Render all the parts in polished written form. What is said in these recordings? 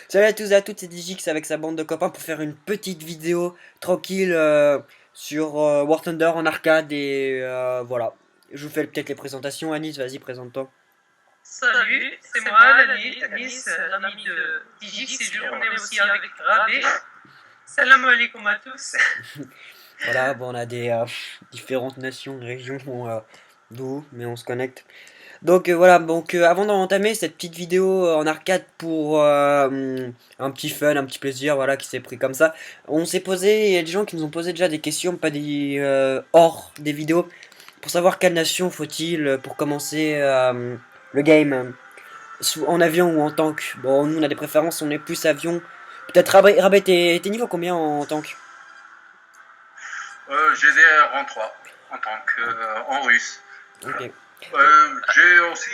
Salut à tous et à toutes, c'est Digix avec sa bande de copains pour faire une petite vidéo tranquille sur War Thunder en arcade et voilà. Je vous fais peut-être les présentations. Anis, vas-y, présente-toi. Salut, c'est moi, Anis, l'ami de Digix, et on est aussi avec Rabé. Salam alaikum à tous. Voilà, bon, on a des différentes nations, régions d'où, mais on se connecte. Donc voilà, donc avant d'entamer cette petite vidéo en arcade pour un petit fun, un petit plaisir, voilà, qui s'est pris comme ça, on s'est posé, il y a des gens qui nous ont posé déjà des questions, pas des hors des vidéos, pour savoir quelle nation faut-il pour commencer le game, en avion ou en tank. Bon, nous on a des préférences, on est plus avion. Peut-être Rabé, t'es niveau combien en tank? J'ai des rang 3 en tant en russe. Ok. J'ai aussi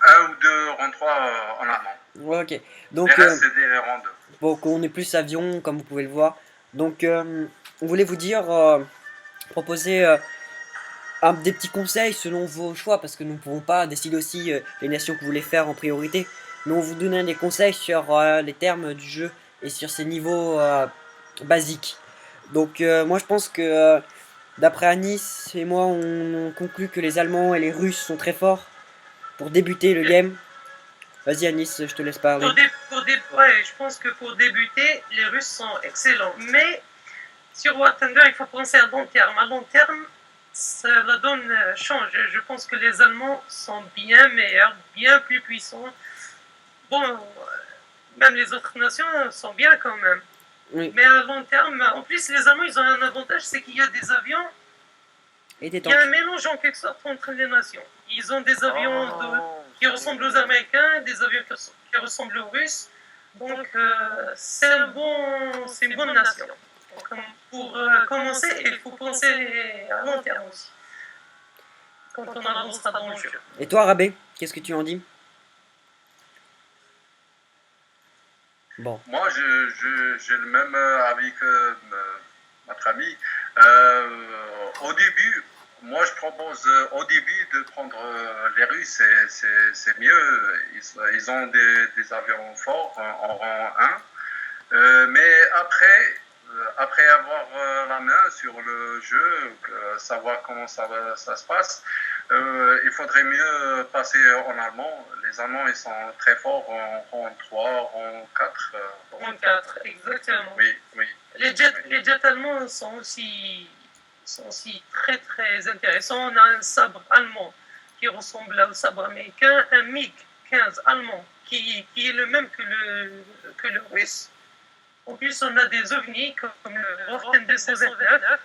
un ou deux rang 3 en allemand. Ouais, ok. Les Donc, restes, c'est des rangs 2. bon, on est plus avion, comme vous pouvez le voir. Donc, on voulait vous dire, proposer des petits conseils selon vos choix, parce que nous ne pouvons pas décider aussi les nations que vous voulez faire en priorité. Mais on vous donne des conseils sur les termes du jeu et sur ces niveaux basiques. Donc, moi je pense que d'après Anis et moi, on conclut que les Allemands et les Russes sont très forts pour débuter le game. Vas-y Anis, je te laisse parler. Ouais, je pense que pour débuter, les Russes sont excellents. Mais sur War Thunder, il faut penser à long terme. À long terme, la donne change. Je pense que les Allemands sont bien meilleurs, bien plus puissants. Bon, même les autres nations sont bien quand même. Oui. Mais à long terme, en plus, les Allemands, ils ont un avantage, c'est qu'il y a des avions. Et des Il y tanks. a un mélange en quelque sorte entre les nations. Ils ont des avions qui ressemblent aux Américains, des avions qui ressemblent aux Russes. Donc, c'est une bonne nation. Pour commencer, il faut penser à long terme aussi, quand on avancera dans le jeu. Et toi, Rabé, qu'est-ce que tu en dis? Bon. Moi, j'ai le même avis que notre ami. Au début, moi, je propose au début de prendre les Russes, c'est mieux. Ils ont des avions forts en rang 1. Mais après avoir la main sur le jeu, savoir comment ça se passe, il faudrait mieux passer en allemand. Les Allemands, ils sont très forts en rang 3, rang 4. Rang 4, exactement. Oui, oui. Les jets allemands sont aussi très très intéressants. On a un sabre allemand qui ressemble au sabre américain, un MiG-15 allemand qui est le même que le russe. En plus, on a des ovnis comme le Rorten 229.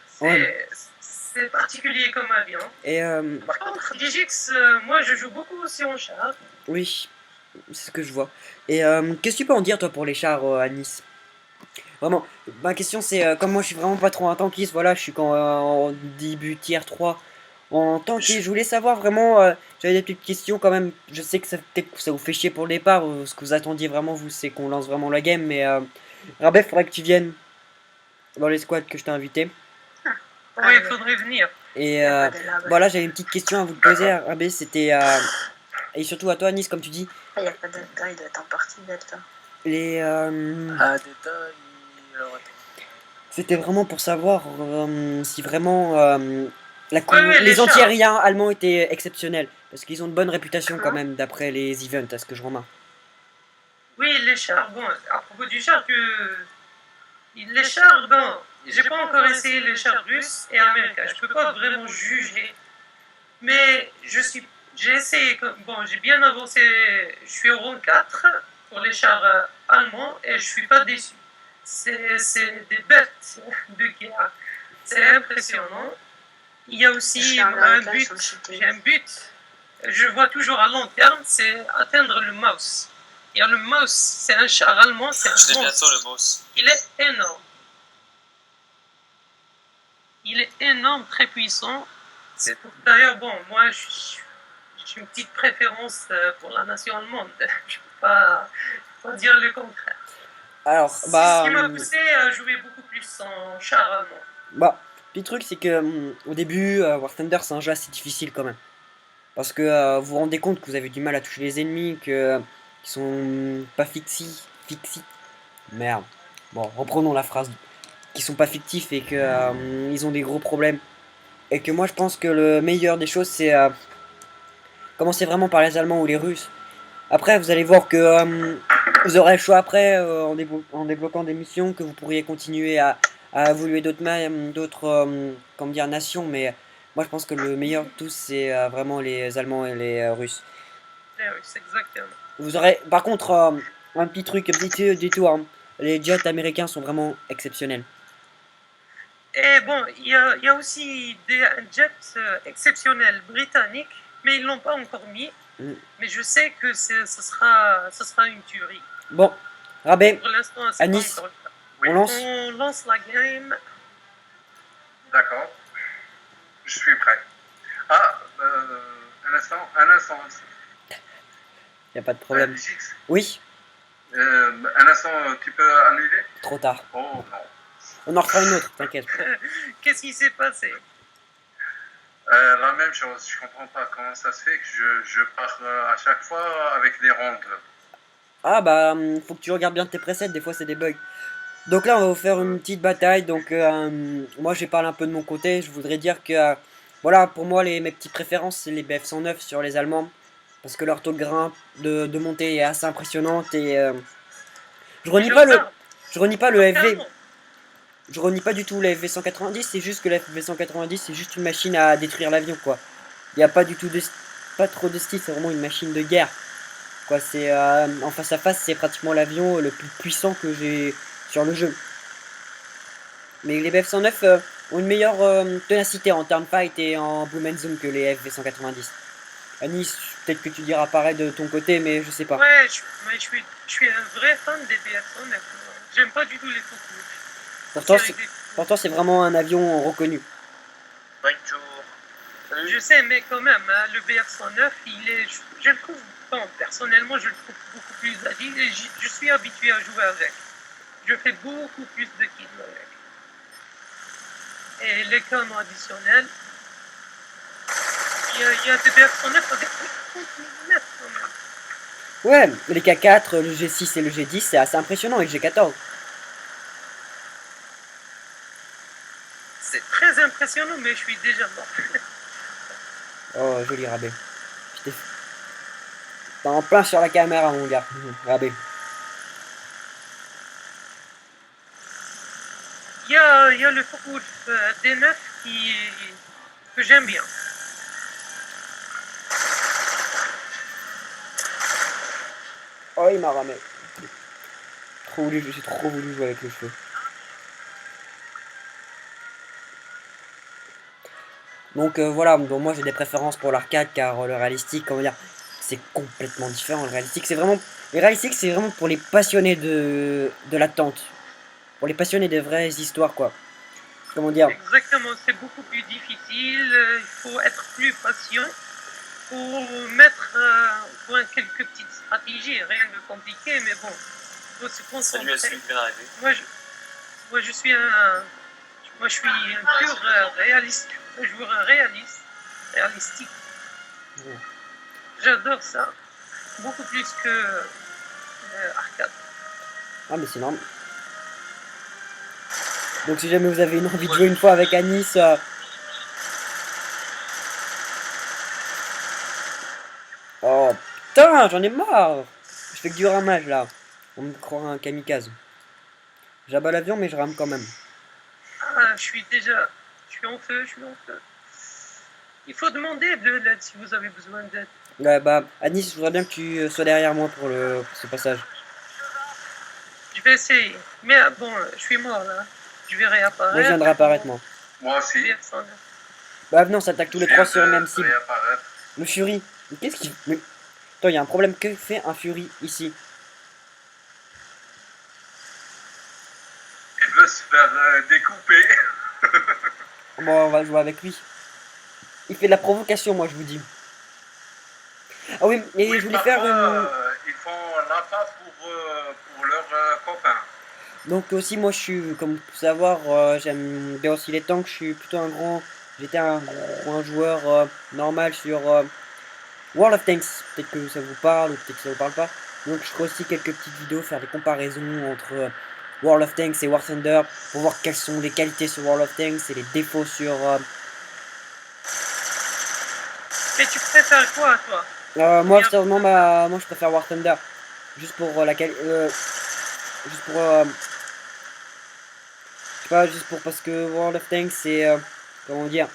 C'est particulier comme avion. Et Par contre, Digix, moi je joue beaucoup aussi en char. oui, c'est ce que je vois. Et qu'est-ce que tu peux en dire toi pour les chars à Nice? Vraiment, ma question c'est, comme moi je suis vraiment pas trop un tankiste, voilà, je suis quand en début tier 3 en tanké, je voulais savoir vraiment, j'avais des petites questions quand même, je sais que ça peut-être que ça vous fait chier pour le départ, ce que vous attendiez vraiment vous c'est qu'on lance vraiment la game, mais Rabef, faudrait que tu viennes dans les squads que je t'ai invité. Oui, il faudrait venir. Et voilà, j'avais une petite question à vous poser, Rabef, c'était, et surtout à toi Nice, comme tu dis. Il n'y a pas Delta, il doit être en partie Delta. Les, Delta, alors attends. c'était vraiment pour savoir si vraiment Ouais, les chars. anti-aériens allemands étaient exceptionnels. Parce qu'ils ont une bonne réputation quand même d'après les events, à ce que je remarque. Oui, les chars. Bon, à propos du char, les chars, bon, j'ai pas encore essayé les chars russes et américains. Je peux pas vraiment juger. Mais j'ai essayé, bon, j'ai bien avancé. Je suis au rang 4 pour les chars allemands et je suis pas déçu. C'est des bêtes de guerre. C'est impressionnant. Il y a aussi un but. J'ai un but. Je vois toujours à long terme, c'est atteindre le mouse. Il y a le mouse, c'est un char allemand, c'est un Je l'ai monstre. bientôt le mouse. Il est énorme. Il est énorme, très puissant. D'ailleurs, bon, moi, j'ai une petite préférence pour la nation allemande. Je peux pas dire le contraire. Alors, C'est ce qui m'a poussé à jouer beaucoup plus en char allemand. Bah, le truc c'est que au début, War Thunder c'est un jeu assez difficile quand même. Parce que vous vous rendez compte que vous avez du mal à toucher les ennemis, que qu'ils sont pas fixi. Merde. Bon, reprenons la phrase. Qui sont pas fictifs et que ils ont des gros problèmes. Et que moi je pense que le meilleur des choses c'est commencer vraiment par les Allemands ou les Russes. Après vous allez voir que vous aurez le choix après en débloquant des missions que vous pourriez continuer à évoluer d'autres comment dire nations. Mais moi je pense que le meilleur de tous c'est vraiment les Allemands et les Russes. C'est exactement. Vous aurez par contre un petit truc, un petit détour. Hein. Les jets américains sont vraiment exceptionnels. Et bon, il y a aussi un jet exceptionnel britannique, mais ils l'ont pas encore mis. Mm. Mais je sais que ce sera une tuerie. Bon, Rabé, Pour l'instant, c'est pas Anis, encore le cas. Oui. on lance. On lance la game. D'accord. Je suis prêt. Ah, un instant. Y a pas de problème. Lygix, Oui, un instant, tu peux annuler? trop tard. Oh non. On en refera une autre, t'inquiète. Qu'est-ce qui s'est passé? La même chose, je comprends pas comment ça se fait que je pars à chaque fois avec des rondes. Ah bah, faut que tu regardes bien tes presets, des fois c'est des bugs. Donc là, on va vous faire une petite bataille. Donc, moi, je vais parler un peu de mon côté. Je voudrais dire que, voilà, pour moi, mes petites préférences, c'est les BF-109 sur les Allemands. Parce que leur taux de grain de montée est assez impressionnante. Et je renie pas le, je renie pas le FV. Je renie pas du tout la FV-190. C'est juste que la FV-190, c'est juste une machine à détruire l'avion, quoi. Il n'y a pas du tout pas trop de style. C'est vraiment une machine de guerre. Quoi, c'est en face à face, c'est pratiquement l'avion le plus puissant que j'ai sur le jeu. Mais les BF-109 ont une meilleure ténacité en turn fight et en boom and zoom que les FV-190. Anis, peut-être que tu diras pareil de ton côté, mais je sais pas. Ouais, je suis un vrai fan des BF-109. J'aime pas du tout les Focke-Wulf. Pourtant, c'est vraiment un avion reconnu. Bonjour. Je sais, mais quand même, hein, le BF-109, je le trouve, bon, personnellement, je le trouve beaucoup plus agile et je suis habitué à jouer avec. Je fais beaucoup plus de kills avec. Et les canons additionnels, il y a des BF-109 avec 30 mm quand même. Ouais, les K4, le G6 et le G10, c'est assez impressionnant avec G14. C'est très impressionnant, mais je suis déjà mort. Oh, joli rabais. T'es en plein sur la caméra, mon gars. Rabais. Il y a le Focke-Wulf D9 que j'aime bien. Oh, il m'a ramé. J'ai trop voulu jouer avec les cheveux. Donc voilà, donc moi j'ai des préférences pour l'arcade car le réalistique, comment dire, c'est complètement différent. Le réalistique, c'est vraiment, les réalistiques, c'est vraiment pour les passionnés de l'attente, pour les passionnés des vraies histoires, quoi. Comment dire? Exactement, c'est beaucoup plus difficile. Il faut être plus patient. Il faut mettre au point quelques petites stratégies, rien de compliqué, mais bon, il faut se concentrer. Salut, bien arrivé. Moi, je suis un pur réaliste, un joueur réalistique. Ouais. J'adore ça, beaucoup plus que arcade. Ah mais c'est normal. Donc si jamais vous avez une envie de jouer une fois avec Anis, oh putain, j'en ai marre. Je fais que du ramage là. On me croira un kamikaze. J'abats l'avion mais je rame quand même. Ah, je suis en feu. Il faut demander de l'aide si vous avez besoin d'aide. Ouais, bah Anis, je voudrais bien que tu sois derrière moi pour ce passage. Je vais essayer. Mais bon, je suis mort là. Je vais réapparaître. Moi je viendrai apparaître moi. Moi aussi. Bah venez, on s'attaque tous les trois sur une même cible. Réapparaître. Le Fury. Mais qu'est-ce qu'il... Mais... Attends, il y a un problème. Que fait un Fury ici? Il veut se faire découper. Bon, on va jouer avec lui. Il fait de la provocation, moi je vous dis. Ah oui, et Oui, je voulais faire une... ils font l'appât pour leurs copains. Donc aussi, moi je suis, comme vous pouvez savoir, j'aime bien aussi les tanks. Je suis plutôt un grand... J'étais un joueur normal sur World of Tanks. Peut-être que ça vous parle ou peut-être que ça vous parle pas. Donc je ferai aussi quelques petites vidéos, faire des comparaisons entre World of Tanks et War Thunder, pour voir quelles sont les qualités sur World of Tanks et les défauts sur... Mais tu préfères quoi, toi? moi, Bien. sérieusement, moi je préfère War Thunder. Juste pour la qualité... juste pour... je sais pas, juste pour... Parce que World of Tanks, c'est... comment dire?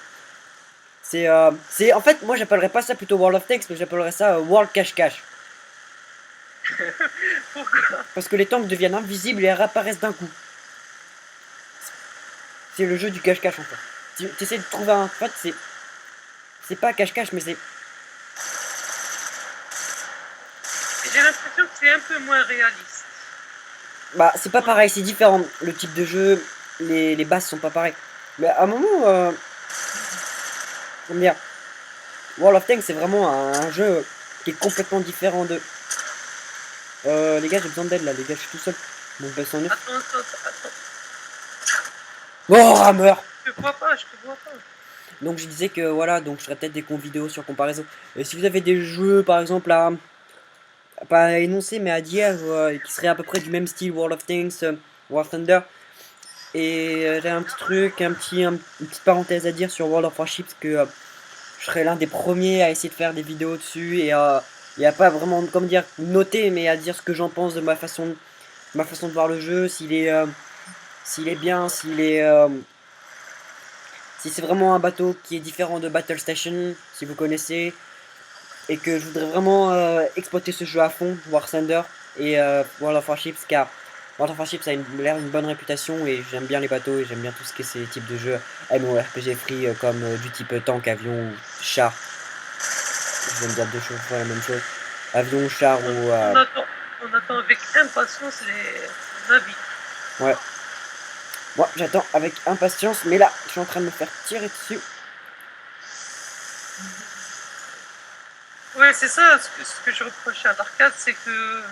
C'est... en fait, moi j'appellerais pas ça plutôt World of Tanks, mais j'appellerais ça World Cache-Cache. Pourquoi? Parce que les tanks deviennent invisibles et réapparaissent d'un coup. C'est le jeu du cache-cache en fait. Tu essaies de trouver un... En fait, c'est pas cache-cache, mais c'est... J'ai l'impression que c'est un peu moins réaliste. Bah, c'est pas pareil, c'est différent. Le type de jeu, les bases sont pas pareilles. Mais à un moment... comment dire? World of Tanks, c'est vraiment un jeu qui est complètement différent de... les gars, j'ai besoin d'aide là, les gars, je suis tout seul. Donc, bah, Attends, attends. Oh, Hammer! Je te vois pas, je te vois pas. Donc je disais que voilà, donc je ferais peut-être des vidéos sur comparaison. Et si vous avez des jeux par exemple à pas à énoncer mais à dire qui seraient à peu près du même style World of Tanks, War Thunder. Et j'ai un petit truc, une petite parenthèse à dire sur World of Warships que je serais l'un des premiers à essayer de faire des vidéos dessus et à pas vraiment comme dire noter mais à dire ce que j'en pense de ma façon de voir le jeu, s'il est bien, si c'est vraiment un bateau qui est différent de Battle Station, si vous connaissez, et que je voudrais vraiment exploiter ce jeu à fond, War Thunder et World of Warships, car World of Warships a l'air une bonne réputation et j'aime bien les bateaux et j'aime bien tout ce qui est ces types de jeux MMORPG free comme du type tank, avion ou char. Je viens de dire deux choses fois la même chose. Avion, char ou... On attend avec impatience les navires. Ouais. Moi j'attends avec impatience, mais là je suis en train de me faire tirer dessus. Ouais, c'est ça, ce que je reproche à l'arcade, c'est que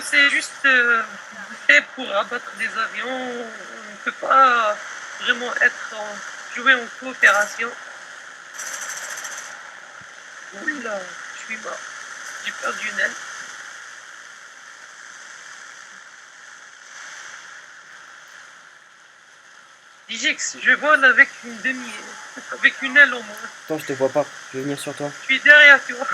c'est juste fait pour abattre des avions. On ne peut pas vraiment jouer en coopération. Oula, je suis mort. J'ai perdu une aile. Digix, je vole avec avec une aile en moins. Attends, je te vois pas, je vais venir sur toi. Je suis derrière toi.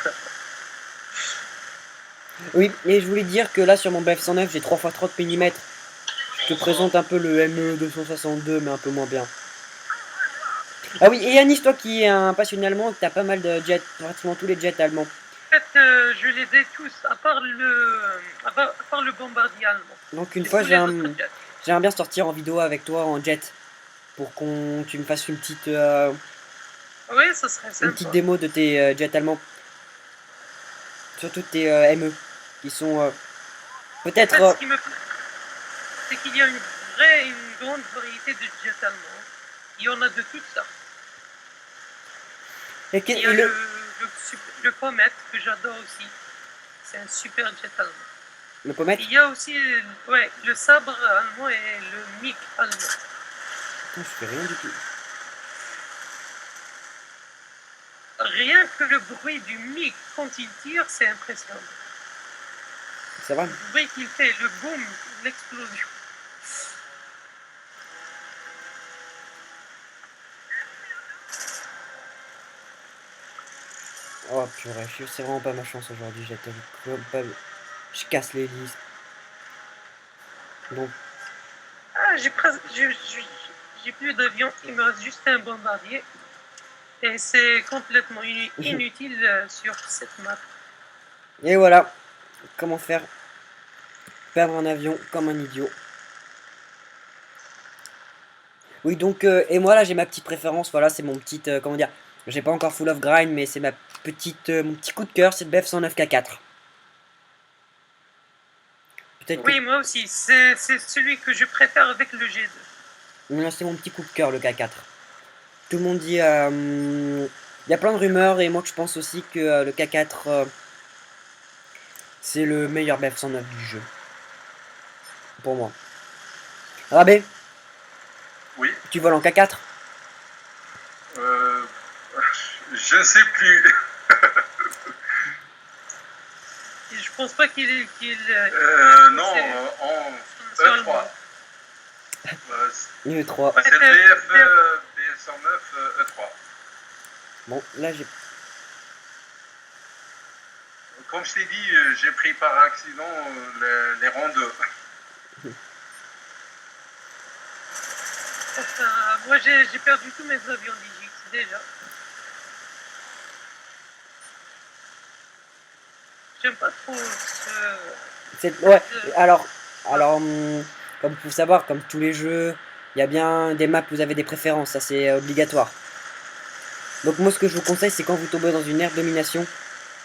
Oui, et je voulais dire que là sur mon BF109 j'ai 3x30 mm. Je te présente un peu le ME 262 mais un peu moins bien. Ah oui, et Yanis, toi qui es un passionné allemand, t'as pas mal de jets, pratiquement tous les jets allemands. En fait, je les ai tous, à part le bombardier allemand. Donc une fois j'aimerais bien sortir en vidéo avec toi en jet. Pour tu me fasses une petite... oui, ça serait sympa. Une petite démo de tes jets allemands. Surtout tes ME. Qui sont peut-être... En fait, ce qui me plaît, c'est qu'il y a une grande variété de jets allemands. Il y en a de toutes sortes. Il y a le Comet que j'adore aussi. C'est un super jet allemand. Le Comet. Il y a aussi le sabre allemand et le MiG allemand. Putain, je fais rien du tout. Rien que le bruit du MiG quand il tire, c'est impressionnant. Ça va? Le bruit qu'il fait, le boom, l'explosion. Oh purée, c'est vraiment pas ma chance aujourd'hui, je casse les listes. Donc. Ah, j'ai plus d'avion, il me reste juste un bombardier. Et c'est complètement inutile sur cette map. Et voilà, comment faire perdre un avion comme un idiot. Oui donc, et moi là j'ai ma petite préférence, voilà c'est mon petit, comment dire, j'ai pas encore full of grind mais c'est mon petit coup de cœur, c'est le BF109 K4. Oui, moi aussi, c'est celui que je préfère avec le G2. Là c'est mon petit coup de cœur le K4. Tout le monde dit, il y a plein de rumeurs et moi je pense aussi que le K4 c'est le meilleur BF109 du jeu. Pour moi. Rabé? Oui. Tu voles en K4? Je sais plus. je pense pas qu'il Non, en E3. Le 3. C'est le BF109 E3. Bon, là j'ai... Comme je t'ai dit, j'ai pris par accident les rangs 2. Moi j'ai perdu tous mes avions Digix déjà. J'aime pas trop ce... Ouais, alors comme faut savoir, comme tous les jeux, il y a bien des maps où vous avez des préférences, ça c'est obligatoire. Donc moi ce que je vous conseille, c'est quand vous tombez dans une aire de domination,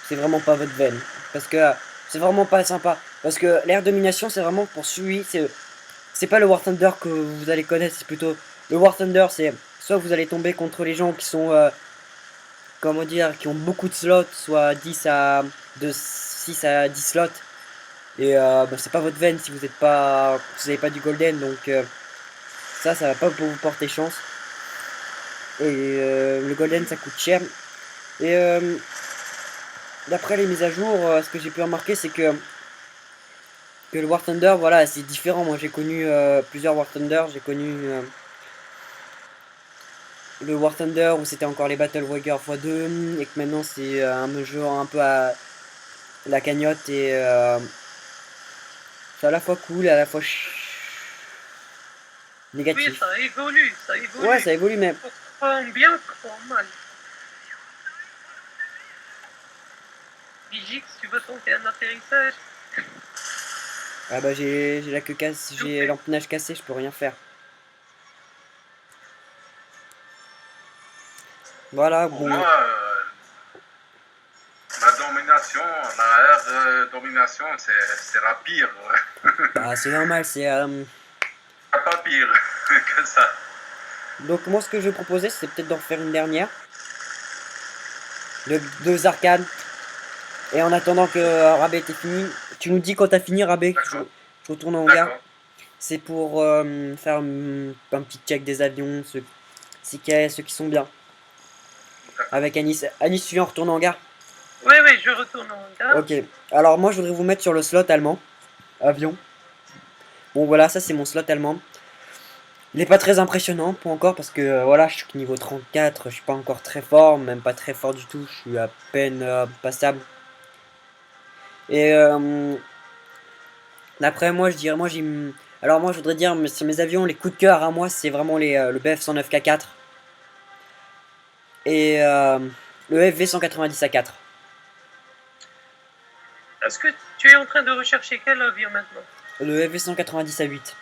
c'est vraiment pas votre veine. Parce que c'est vraiment pas sympa. Parce que l'aire de domination, c'est vraiment pour celui, c'est pas le War Thunder que vous allez connaître, c'est plutôt... Le War Thunder, c'est soit vous allez tomber contre les gens qui sont... comment dire, qui ont beaucoup de slots, soit 10 à... de 6 à 10 slots. Et bah, c'est pas votre veine si vous n'êtes pas... vous avez pas du golden, donc ça va pas pour vous porter chance. Et le golden ça coûte cher. Et d'après les mises à jour, ce que j'ai pu remarquer c'est que le War Thunder, voilà, c'est différent. Moi j'ai connu plusieurs War Thunder, j'ai connu le War Thunder où c'était encore les Battle Warrior x2 et que maintenant c'est un jeu un peu à la cagnotte et c'est à la fois cool, à la fois négatif. Oui, ça évolue, ça évolue. Ouais, ça évolue, mais... Pas en bien, pas en mal. Digix, tu veux tenter un atterrissage? Ah bah j'ai la queue cassée, j'ai l'empennage cassé, je peux rien faire. Voilà, Pour bon... moi, la domination, la aire domination, c'est la pire. Bah c'est normal, c'est... Pas pire que ça. Donc moi ce que je vais proposer, c'est peut-être d'en faire une dernière. De deux arcanes. Et en attendant que Rabé t'ait fini, tu nous dis quand t'as fini Rabé, que je retourne en hangar. C'est pour faire un petit check des avions, ceux qui sont bien. Avec Anis. Anis, tu viens retourner en hangar? Oui, je retourne en hangar. Ok. Alors moi je voudrais vous mettre sur le slot allemand. Avion. Bon voilà, ça c'est mon slot allemand. Il est pas très impressionnant pour encore parce que voilà, je suis niveau 34, je suis pas encore très fort, même pas très fort du tout, je suis à peine passable. Et d'après moi, je dirais, alors moi je voudrais dire, mais sur mes avions, les coups de cœur à moi, c'est vraiment le BF109K4 et le FV190 A4. Est-ce que tu es en train de rechercher quel avion maintenant? Le FV190 A8.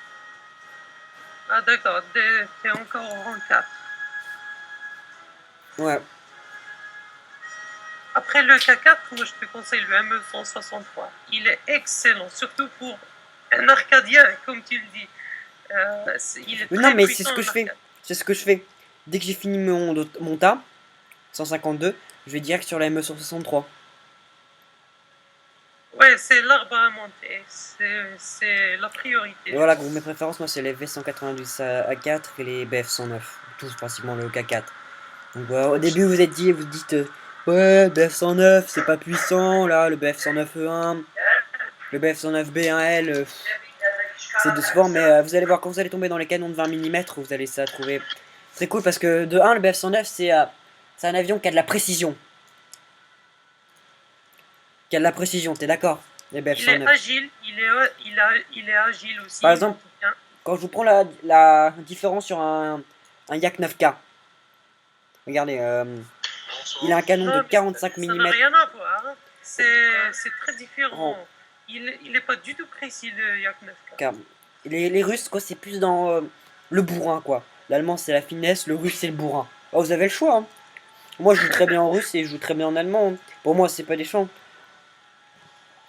Ah d'accord, t'es encore au rang 4. Ouais. Après le K4, moi je te conseille le ME163. Il est excellent, surtout pour un arcadien, comme tu le dis. Il est très Non mais puissant, c'est ce que je fais. C'est ce que je fais. Dès que j'ai fini mon tas, 152, je vais direct sur la ME163. Ouais, c'est l'arbre à monter, c'est la priorité. Et voilà, mes préférences, moi c'est les V190 A4 et les BF109. Tous principalement le K4. Donc au début vous dites ouais, BF109 c'est pas puissant, là le BF109E1, le BF109B1L, c'est de sport, mais vous allez voir quand vous allez tomber dans les canons de 20 mm, vous allez ça trouver très cool parce que de 1 le BF109 c'est un avion qui a de la précision. T'es d'accord? Les BF109. Il est agile, il est agile aussi. Par exemple, quand je vous prends la différence sur un Yak 9K, regardez, il a un canon de 45 mm. Ça n'a rien à voir, hein. C'est très différent. Il est pas du tout précis le Yak 9K. Les Russes, quoi, c'est plus dans le bourrin, quoi. L'allemand, c'est la finesse, le russe, c'est le bourrin. Oh, vous avez le choix, hein. Moi, je joue très bien en russe et je joue très bien en allemand, hein. Pour moi, c'est pas des champs.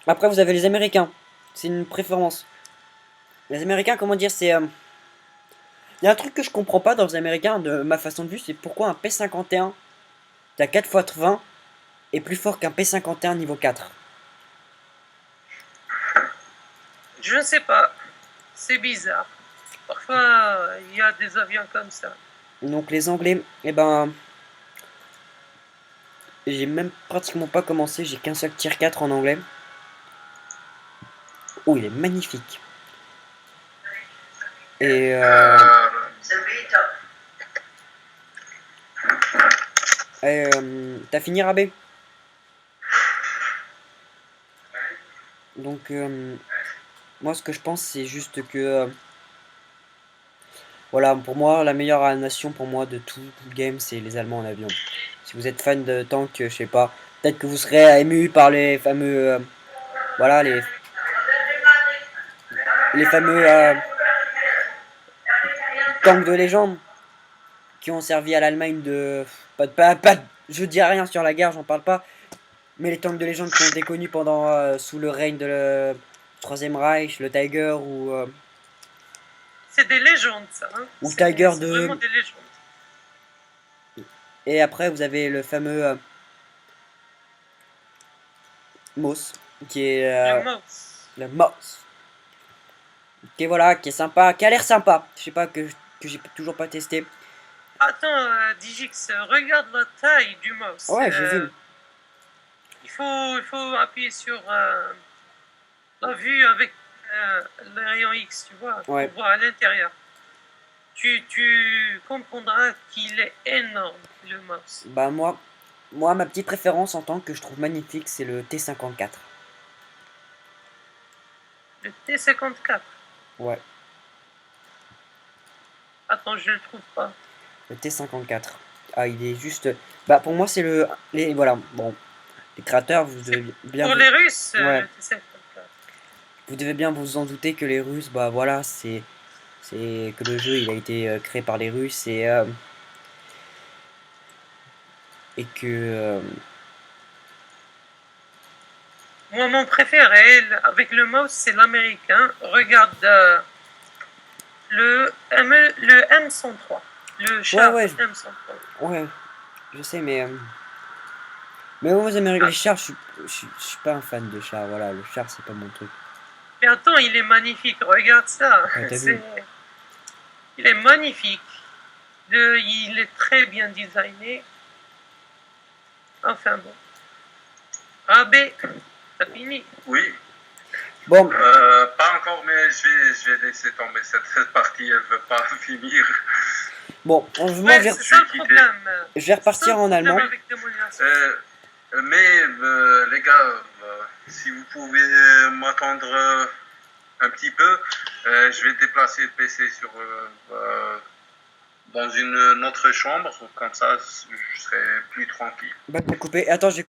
Après, vous avez les Américains. C'est une préférence. Les Américains, comment dire, c'est... Il y a un truc que je comprends pas dans les Américains, de ma façon de vue, c'est pourquoi un P51 à 4x20 est plus fort qu'un P51 niveau 4. Je ne sais pas. C'est bizarre. Parfois, il y a des avions comme ça. Donc les Anglais, eh ben... J'ai même pratiquement pas commencé, j'ai qu'un seul tier 4 en anglais. Oh, il est magnifique. Et t'as fini, Rabé? Donc, moi, ce que je pense, c'est juste que... voilà, pour moi, la meilleure nation pour moi de tout le game, c'est les Allemands en avion. Si vous êtes fan de tank, je sais pas, peut-être que vous serez ému par les fameux... voilà, les fameux tanks de légende qui ont servi à l'Allemagne de... je dis rien sur la guerre, j'en parle pas. Mais les tanks de légende qui ont été connus pendant sous le règne de le Troisième Reich, le Tiger C'est des légendes, ça. Hein. ou Tiger C'est de... vraiment des légendes. Et après, vous avez le fameux Moss, qui est Le mouse. le Moss. Qui est voilà, qui est sympa, qui a l'air sympa. Je sais pas que j'ai toujours pas testé. Attends, Digix, regarde la taille du mouse. Ouais, j'ai vu. Il faut appuyer sur la vue avec le rayon X, tu vois, Ouais. pour voir à l'intérieur. Tu comprendras qu'il est énorme, le mouse. Bah moi, ma petite préférence en tant que je trouve magnifique, c'est le T54. Le T54. Ouais, Attends, je le trouve pas. le T54. Ah, il est juste... Bah pour moi, c'est le... voilà, bon. Les créateurs, vous devez bien... Pour les Russes, Ouais. le T54. Vous devez bien vous en douter que les Russes, bah voilà, c'est que le jeu il a été créé par les Russes et que Moi, mon préféré avec le mouse, c'est l'américain. Regarde le M103. Le char ouais, M103. ouais, je sais, mais moi, les chars, je suis pas un fan de chars, voilà, le char c'est pas mon truc. Mais attends, il est magnifique, regarde ça. Ouais, t'as vu. Il est magnifique. Il est très bien designé. Enfin bon. Rabé, t'as fini. Oui, Bon, pas encore, mais je vais laisser tomber cette partie, elle veut pas finir. bon, moi Ouais, c'est ça le problème. je vais repartir en allemand. Avec Démoniation. Mais les gars, si vous pouvez m'attendre un petit peu, je vais déplacer le PC dans une autre chambre, comme ça je serai plus tranquille. Bah, couper. Attends, j'ai